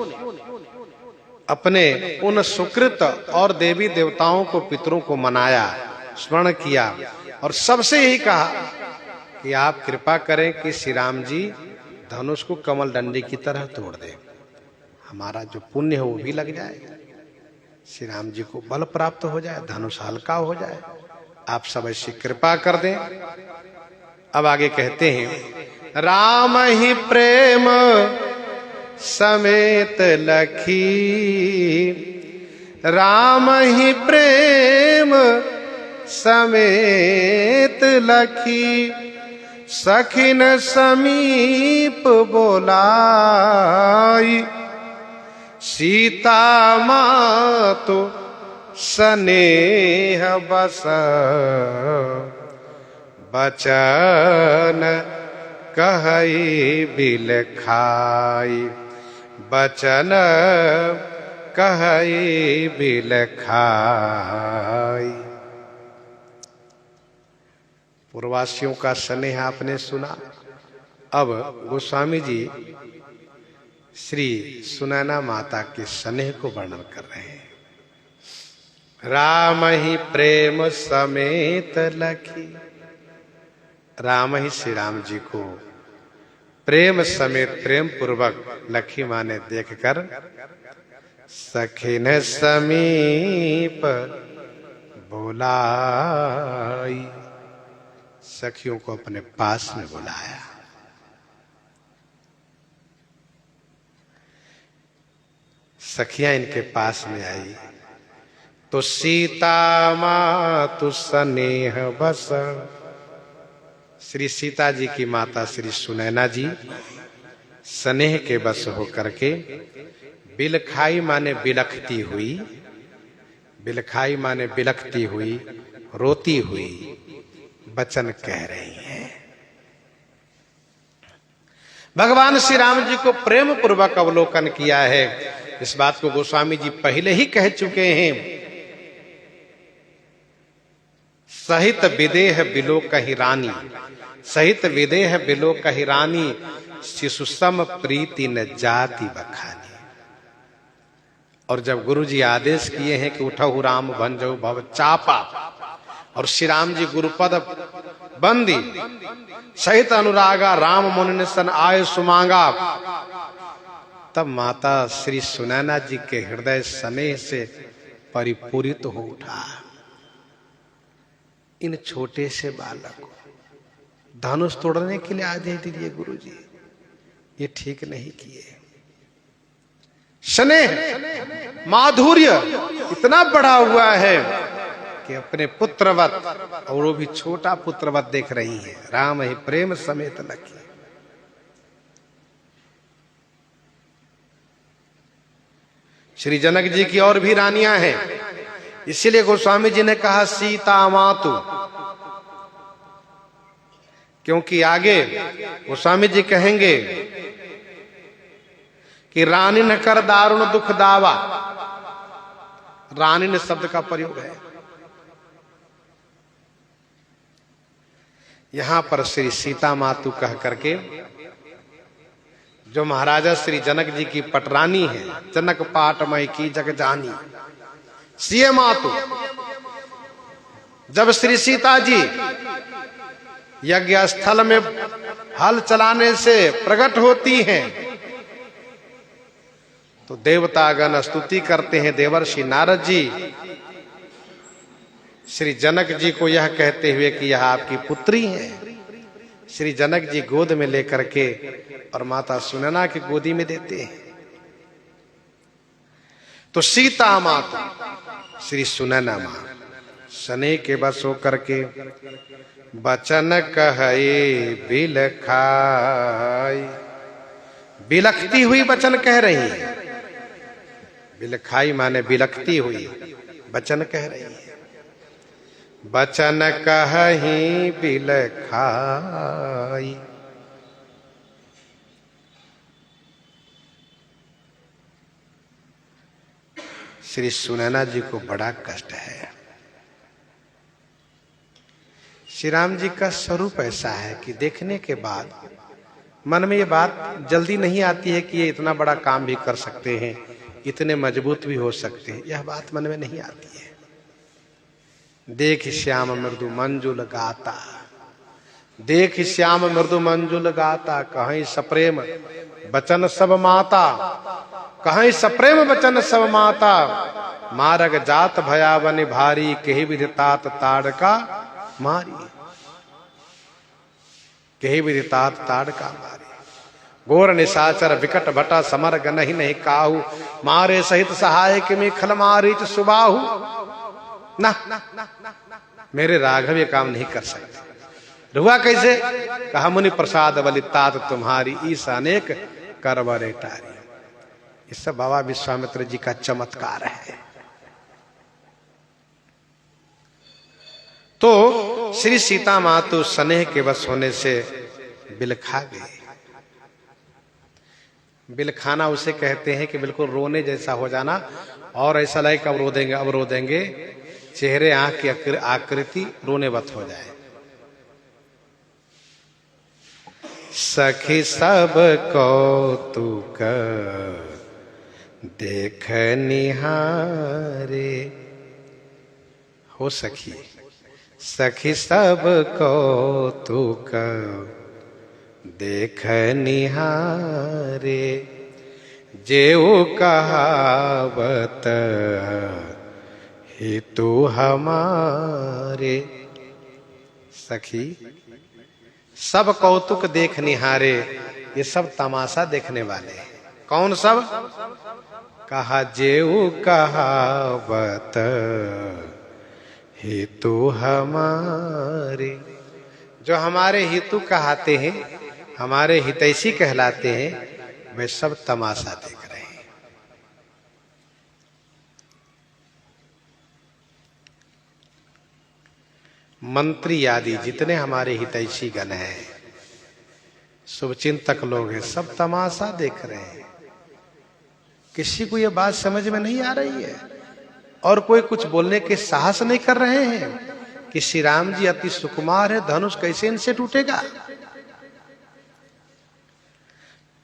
अपने उन सुकृत और देवी देवताओं को, पितरों को मनाया, स्मरण किया और सबसे यही कहा कि आप कृपा करें कि श्री राम जी धनुष को कमल डंडी की तरह तोड़ दें, हमारा जो पुण्य है वो भी लग जाए, श्री राम जी को बल प्राप्त हो जाए, धनुष हल्का हो जाए। आप सब ऐसी कृपा कर दें। अब आगे कहते हैं, राम ही प्रेम समेत लखी, राम ही प्रेम समेत लखी, सखिन समीप बोलाई, सीता मातु स्नेह बस, बचन कहई बिलखाई, बचन कहई बिलखाई। पूर्ववासियों का स्नेह आपने सुना। अब गोस्वामी जी श्री सुनैना माता के स्नेह को वर्णन कर रहे हैं। राम ही प्रेम समेत लखी, राम ही श्री राम जी को प्रेम समेत प्रेम पूर्वक लखी माँ ने देखकर सखिन समीप बुलाई, सखियों को अपने पास में बुलाया। सखियां इनके पास में आई तो सीता मातु स्नेह बस, श्री सीता जी की माता श्री सुनैना जी स्नेह के बस होकर के बिलखाई माने बिलखती हुई, बिलखाई माने बिलखती हुई, रोती हुई वचन कह रही हैं। भगवान श्री राम जी को प्रेम पूर्वक अवलोकन किया है। इस बात को गोस्वामी जी पहले ही कह चुके हैं। सहित विदेह बिलो कही रानी, सहित विदेह बिलो कही रानी, शिशु सम प्रीति न जाति बखानी। और जब गुरु जी आदेश किए हैं कि उठहु राम भंजऊ भव चापा, और श्री राम जी गुरुपद बंदी सहित अनुरागा राम मुनि सन आय सुमांगा, तब माता श्री सुनैना जी के हृदय स्नेह से परिपूरित हो उठा। इन छोटे से बालक को धनुष तोड़ने के लिए आदेश दीजिए गुरु जी, ये ठीक नहीं किए। स्नेह माधुर्य इतना बढ़ा हुआ है कि अपने पुत्रवत, और वो भी छोटा पुत्रवत देख रही है। राम ही प्रेम समेत लखी। श्री जनक जी की और भी रानियां हैं, इसीलिए गोस्वामी जी ने कहा सीता मातु, क्योंकि आगे गोस्वामी जी कहेंगे कि रानी न कर दारुण दुख दावा। रानी ने शब्द का प्रयोग है यहां पर। श्री सीता मातु कह करके जो महाराजा श्री जनक जी की पटरानी है, जनक पाटमय की जग जानी, सीए मातु। जब श्री सीता जी यज्ञ स्थल में हल चलाने से प्रकट होती हैं तो देवतागण स्तुति करते हैं। देवर्षि नारद जी श्री जनक जी को यह कहते हुए कि यह आपकी पुत्री है। श्री जनक जी गोद में लेकर के और माता सुनैना की गोदी में देते हैं। तो सीता माता श्री सुनैना मां सने के बस होकर के बचन कहे बिलखाई। बिलखती हुई बचन कह रही है। बिलखाई माने बिलखती हुई बचन कह रही है। बचन कहीं बिलखाई। श्री सुनैना जी को बड़ा कष्ट है। श्री राम जी का स्वरूप ऐसा है कि देखने के बाद मन में ये बात जल्दी नहीं आती है कि ये इतना बड़ा काम भी कर सकते हैं, इतने मजबूत भी हो सकते हैं, यह बात मन में नहीं आती है। देख श्याम मृदु मंजुल गाता, देख श्याम मृदु मंजुल गाता, कहीं सप्रेम बचन सब माता, कहीं सप्रेम बचन सब माता। मारग जात भयावन भारी, कही विधितात ताड़का मारी, कही विधितात ताड़का मारी। गोर निशाचर विकट भटा, समर नहीं नहीं काहू, मारे सहित सहाय में खल मारीच सुबाहु। ना, मेरे राघव ये काम नहीं कर सकते। रुआ कैसे? कहा मुनि प्रसाद बलितात तुम्हारी, ईस अनेक करवरे टारी। ये सब बाबा विश्वामित्र जी का चमत्कार है। तो श्री सीता मातु स्नेह के वश होने से बिलखा गई। बिलखाना उसे कहते हैं कि बिल्कुल रोने जैसा हो जाना, और ऐसा लगे कि अब रो देंगे, अब रो देंगे, चेहरे आंख की आकृति रोनेवत हो जाए। सखी सब कौतुक देख निहारे, हो सखी सखी सब कौतुक देख निहारे, जेऊ कहावत हेतु हमारे। सखी सब कौतुक देख निहारे, ये सब तमाशा देखने वाले। कौन सब? कहा जेऊ कहावत हेतु हमारे, जो हमारे हेतु कहाते हैं, हमारे हितैषी कहलाते हैं, वे सब तमाशा देख रहे हैं। मंत्री आदि जितने हमारे हितैषी गण हैं, शुभचिंतक लोग हैं, सब तमाशा देख रहे हैं। किसी को यह बात समझ में नहीं आ रही है और कोई कुछ बोलने के साहस नहीं कर रहे हैं कि श्री राम जी अति सुकुमार है, धनुष कैसे इनसे टूटेगा।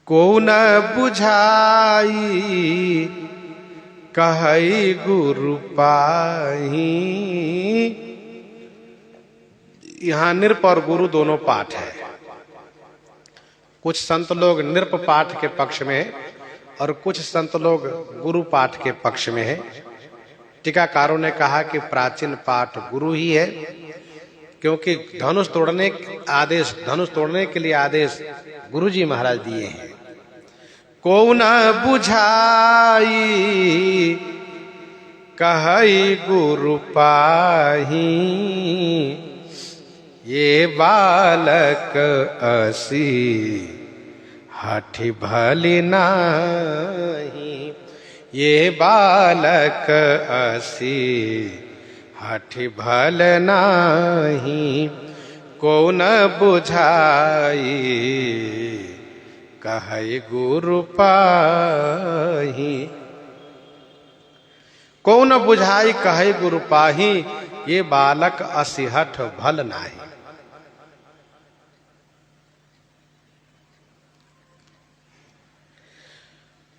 को न बुझाई कहई गुरु पाही। यहां नृप और गुरु दोनों पाठ है। कुछ संत लोग नृप पाठ के पक्ष में है और कुछ संत लोग गुरु पाठ के पक्ष में है। टीकाकारों ने कहा कि प्राचीन पाठ गुरु ही है, क्योंकि धनुष तोड़ने के लिए आदेश गुरु जी महाराज दिए हैं। को न बुझाई कहई गुरु पाही ये बालक असी हठि भली नाही। ये बालक असी हठि भल नाही। को न बुझाई कहई गुरु पाही। को न बुझाई कहई गुरु पाही ये बालक असी हठ भल नाही।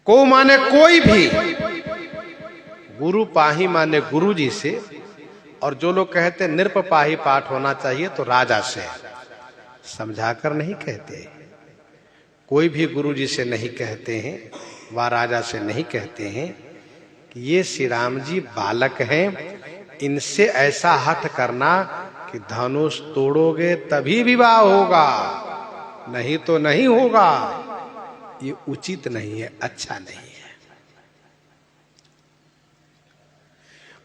को माने कोई भी, गुरु पाही माने गुरु जी से, और जो लोग कहते नृप पाही पाठ होना चाहिए तो राजा से, समझाकर नहीं कहते। कोई भी गुरु जी से नहीं कहते हैं, व राजा से नहीं कहते हैं कि ये श्री राम जी बालक हैं, इनसे ऐसा हठ करना कि धनुष तोड़ोगे तभी विवाह होगा, नहीं तो नहीं होगा। ये उचित नहीं है, अच्छा नहीं है।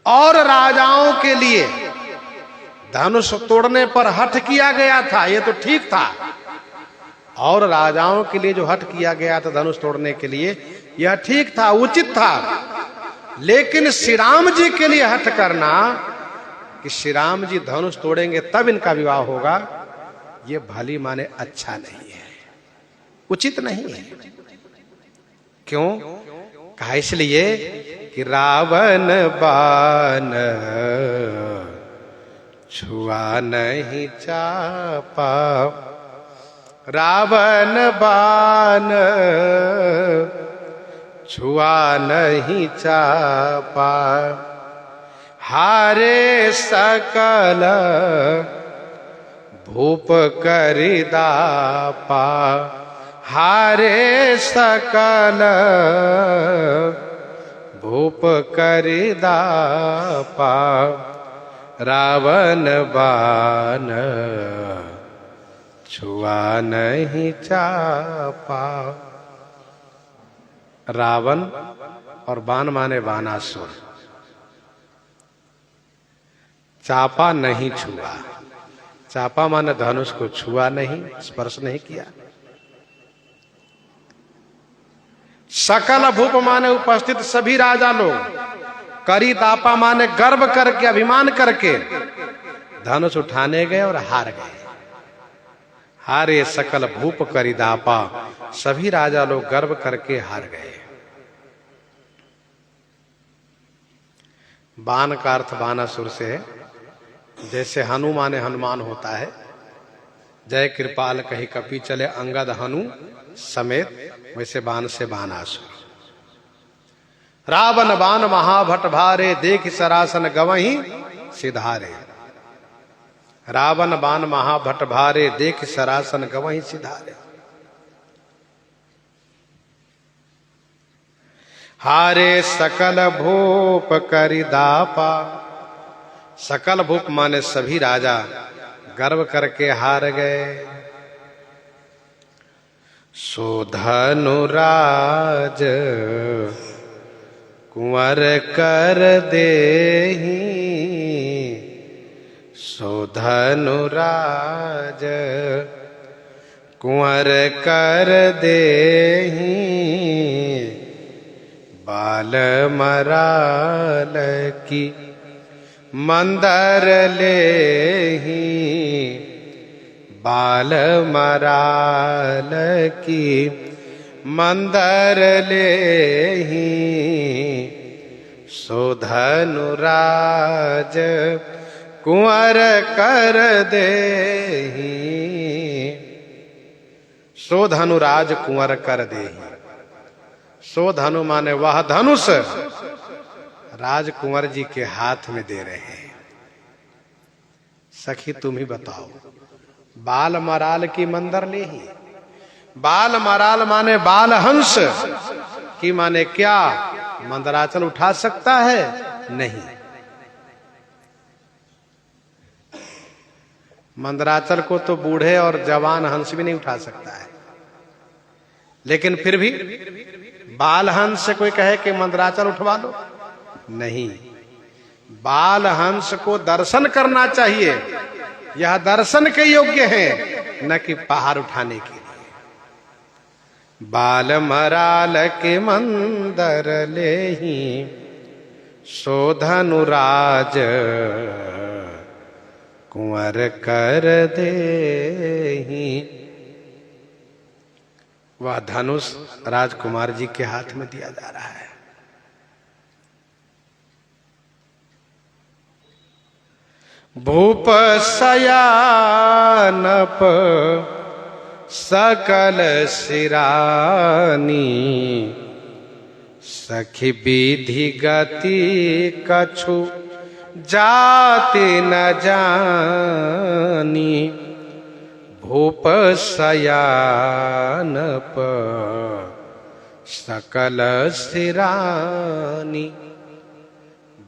और राजाओं के लिए धनुष तोड़ने पर हठ किया गया था, ये तो ठीक था। और राजाओं के लिए जो हठ किया गया था धनुष तोड़ने के लिए, यह ठीक था, उचित था। लेकिन श्री राम जी के लिए हठ करना कि श्री राम जी धनुष तोड़ेंगे तब इनका विवाह होगा, ये भली माने अच्छा नहीं है, उचित नहीं है। क्यों? कहा इसलिए कि रावण बाण छुआ नहीं चापा। रावण बाण छुआ नहीं चापा। हारे सकल भूप करिदापा। हारे सकल भूप करिदापा। रावण बाण छुआ नहीं चापा। रावण और बाण माने बाणासुर, चापा नहीं छुआ। चापा माने धनुष को छुआ नहीं, स्पर्श नहीं किया। सकल भूप माने उपस्थित सभी राजा लोग। करिदापा माने गर्व करके, अभिमान करके धनुष उठाने गए और हार गए। हारे सकल भूप करिदापा, सभी राजा लोग गर्व करके हार गए। बाण का अर्थ बाणासुर से है। जैसे हनु माने हनुमान होता है, जय कृपाल कही कपि चले अंगद हनु समेत, वैसे बाण से बाणासुर। रावण बाण महाभट भारे, देख सरासन गवहीं सिधारे। रावण बाण महाभट भारे, देख सरासन गवहीं सिधारे। हारे सकल भूप करिदापा। सकल भूप माने सभी राजा गर्व करके हार गए। सो धनुराज कुंवर कर देहि। सो धनुराज कुंवर कर देहि। बाल मराल की मंदर लेहि। बाल मराल की मंदर लेहि। सो धनुराज कुंवर कर देहि। सो धनुराज कुंवर कर देहि। सो धनु माने वह धनुष राजकुंवर जी के हाथ में दे रहे हैं। सखी तुम ही बताओ, बाल मराल की मंदर ले ही। बाल मराल माने बाल हंस की माने क्या? मंदराचल उठा सकता है? नहीं। मंदराचल को तो बूढ़े और जवान हंस भी नहीं उठा सकता है। लेकिन फिर भी बाल हंस से कोई कहे कि मंदराचल उठवा लो, नहीं, बाल हंस को दर्शन करना चाहिए, यह दर्शन के योग्य है, न कि पहाड़ उठाने के लिए। बाल मराल के मंदर लेहि शोधनुराज कुंवर कर देहि। वह धनुष राजकुमार जी के हाथ में दिया जा रहा है। भूप शयानप सकल सिरानी सखी विधि गति कछु जाति न जानी। भूप शयानप सकल सिरानी।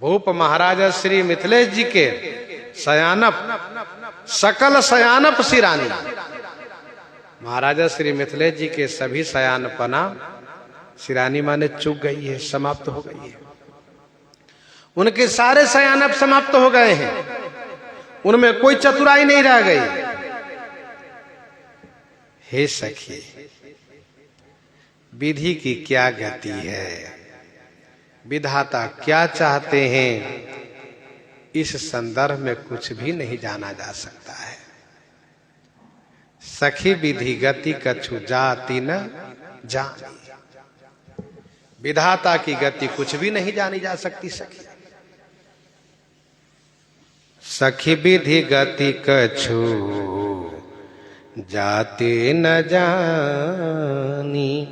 भूप महाराजा श्री मिथिलेश जी के शयानप सकल शयानप सिरानी। महाराजा श्री मिथिलेश जी के सभी शयानपना, सिरानी माने चुक गई है, समाप्त हो गई है। उनके सारे शयानप समाप्त हो गए हैं, उनमें कोई चतुराई नहीं रह गई। हे सखी, विधि की क्या गति है, विधाता क्या चाहते हैं, इस संदर्भ में कुछ भी नहीं जाना जा सकता है। सखी विधि गति कछु जाति न जानी। विधाता की गति कुछ भी नहीं जानी जा सकती। सखी सखी विधि गति कछु जाति न जानी।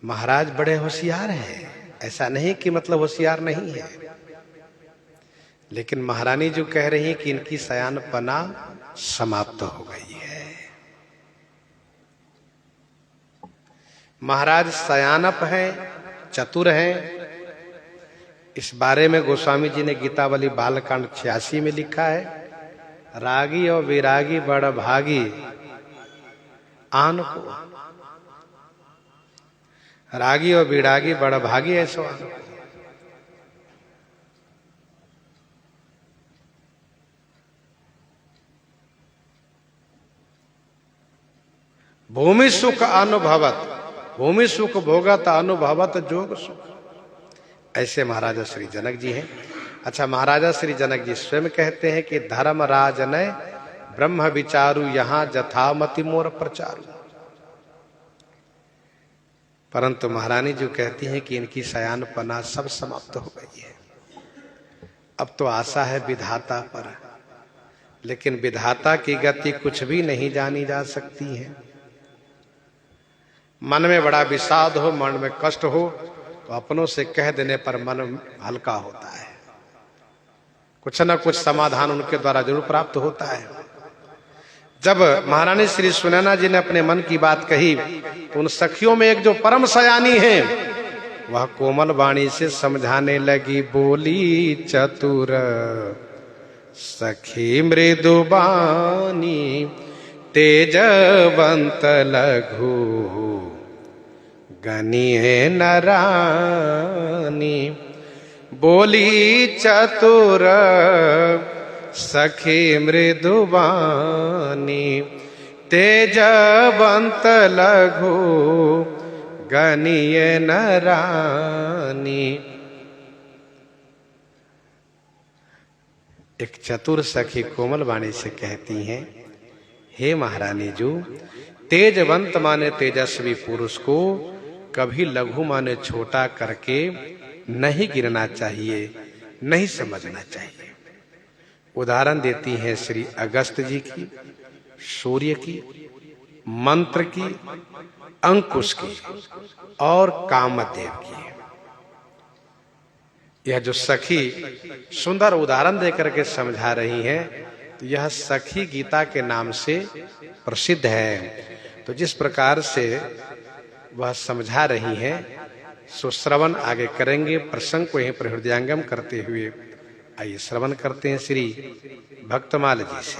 महाराज बड़े होशियार हैं, ऐसा नहीं कि मतलब होशियार नहीं है, लेकिन महारानी जो कह रही है कि इनकी शयानपना समाप्त हो गई है। महाराज शयानप हैं, चतुर हैं। इस बारे में गोस्वामी जी ने गीतावली बालकांड 86 में लिखा है, रागी और विरागी बड़ भागी आन को। रागी और विरागी बड़ भागी ऐसो आन को। भूमि सुख अनुभवत, भूमि सुख भोगत अनुभवत जोग सुख। ऐसे महाराजा श्री जनक जी हैं। अच्छा, महाराजा श्री जनक जी स्वयं कहते हैं कि धर्मराज ने ब्रह्म विचारु यहाँ जथामति मोर प्रचारु। परंतु महारानी जो कहती हैं कि इनकी शयानपना सब समाप्त हो गई है। अब तो आशा है विधाता पर, लेकिन विधाता की गति कुछ भी नहीं जानी जा सकती है। मन में बड़ा विषाद हो, मन में कष्ट हो, तो अपनों से कह देने पर मन हल्का होता है। कुछ न कुछ समाधान उनके द्वारा जरूर प्राप्त होता है। जब महारानी श्री सुनैना जी ने अपने मन की बात कही, तो उन सखियों में एक जो परम सयानी है, वह कोमल वाणी से समझाने लगी। बोली चतुर सखी मृदुबानी तेजवंत लघु गनिये नरानी। बोली चतुर सखी मृदुबानी तेजवंत लघु गनिये नरानी। एक चतुर सखी कोमल वाणी से कहती हैं, हे महारानी जो, तेजवंत माने तेजस्वी पुरुष को कभी लघु माने छोटा करके नहीं गिरना चाहिए, नहीं समझना चाहिए। उदाहरण देती हैं श्री अगस्त जी की, सूर्य की, मंत्र की, अंकुश की और कामदेव की। यह जो सखी सुंदर उदाहरण देकर के समझा रही हैं, तो यह सखी गीता के नाम से प्रसिद्ध है। तो जिस प्रकार से वह समझा रही हैं, सो श्रवण आगे करेंगे। प्रसंग को यहीं पर हृदयंगम करते हुए आइए श्रवण करते हैं श्री भक्तमाल जी से।